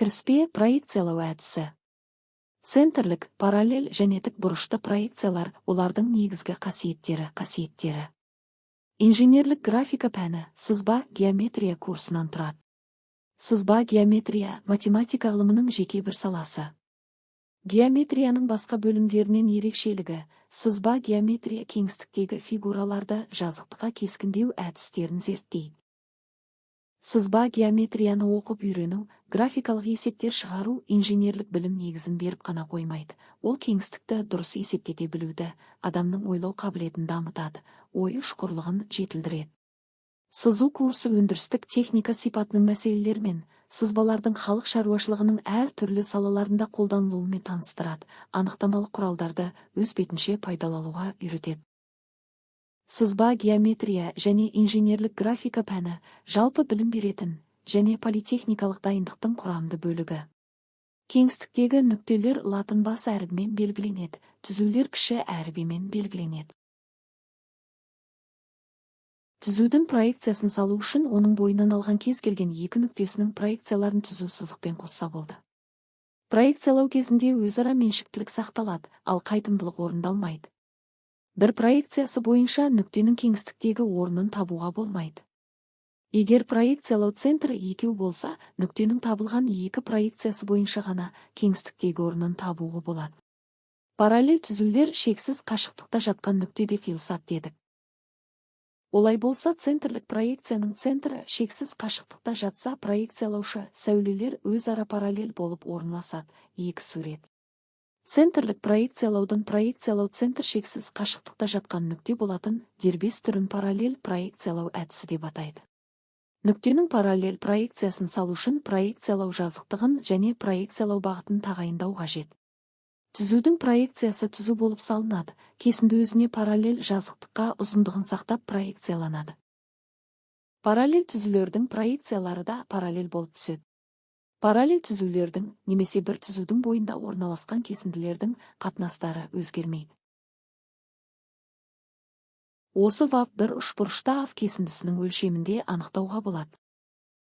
Кіріспе проекциялау әдісі. Центрлік, параллель және тік бұрышты проекциялар олардың негізгі қасиеттері. Инженерлік графика пәні сызба геометрия курсынан тұрады. Сызба геометрия математика ғылымының жеке бір саласы. Геометрияның басқа бөлімдерінен ерекшелігі, сызба геометрия кеңістіктегі фигураларды жазықтыққа кескіндеу әдістерін зерттейді. Сызба геометрияны оқып үйрену, графикалық есептер шығару инженерлік білім негізін беріп қана қоймайды. Ол кеңістікті дұрыс есептете білуді, адамның ойлау қабілетін дамытады, ой ұшқырлығын жетілдіреді. Сызу курсы өндірістік техника сипатының мәселелерімен, сызбалардың халық шаруашылығының әр түрлі салаларында қолданылуымен таныстырады, анықтамалық құралдарды өз бетінше пайдалануға үйретеді. Сызба геометрия және инженерлік графика пәні жалпы білім беретін және политехникалық дайындықтың құрамды бөлігі. Кеңістіктегі нүктелер латын бас әріпімен белгіленеді, түзулер кіші әріпімен белгіленеді. Түзудің проекциясын салу үшін оның бойынан алған кез келген екі нүктесінің проекцияларын түзу сызықпен қосса болды. Проекциялау кезінде өзара меншіктілік сақталады, ал қайтымдылық орындалмайды. Бір проекциясы бойынша нүктенің кеңістіктегі орнын табуға болмайды. Егер проекциялау центрі екеу болса, нүктенің табылған екі проекциясы бойынша ғана кеңістіктегі орнын табуға болады. Параллель түзулер шексіз қашықтықта жатқан нүктеде қиылысады дедік. Олай болса, центрлік проекцияның центрі шексіз қашықтықта жатса, проекциялаушы сәулелер өзара параллель болып орналасады. Екі сурет. Центрлік проекциялаудың проекциялау центр шексіз қашықтықта жатқан нүкте болатын дербес түрін параллель проекциялау әдісі деп атайды. Нүктенің параллель проекциясын салу үшін проекциялау жазықтығын және проекциялау бағытын тағайындау қажет. Түзудің проекциясы түзу болып салынады, кесінді өзіне параллель жазықтыққа ұзындығын сақтап проекцияланады. Параллель түзулердің проекциялары да параллель болып түседі. Параллель түзулердің немесе бір түзудің бойында орналасқан кесінділердің қатынастары өзгермейді. Осы вав бір үшбұрышта ав кесіндісінің өлшемінде анықтауға болады.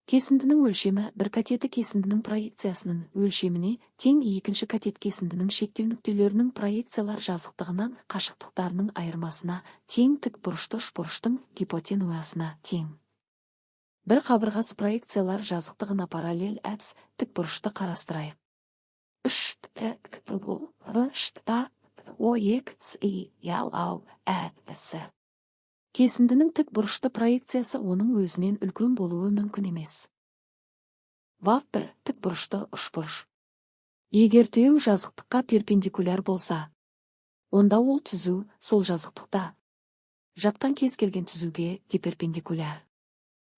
Кесіндінің өлшемі бір катеті кесіндінің проекциясының өлшеміне тең екінші катет кесіндінің шектеу нүктелерінің проекциялар жазықтығынан қашықтықтарының айырмасына тең тік бұрышты үшбұрыштың гипотенузасына тең. Бір қабырғасы проекциялар жазықтығына параллель әдіс тік бұрышты қарастырайық. Әдісі. Кесіндінің тік бұрышты проекциясы оның өзінен үлкен болуы мүмкін емес. Вав бір тік бұрышты үшбұрыш. Егер теу жазықтыққа перпендикуляр болса, онда ол түзу сол жазықтықта жатқан кез келген түзуге деперпендикуляр.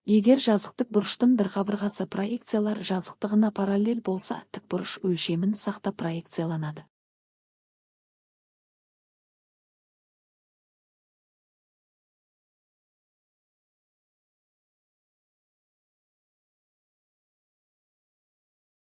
Егер жазықтық бұрыштың бір қабырғасы проекциялар жазықтығына параллель болса, тік бұрыш өлшемін сақтап проекцияланады.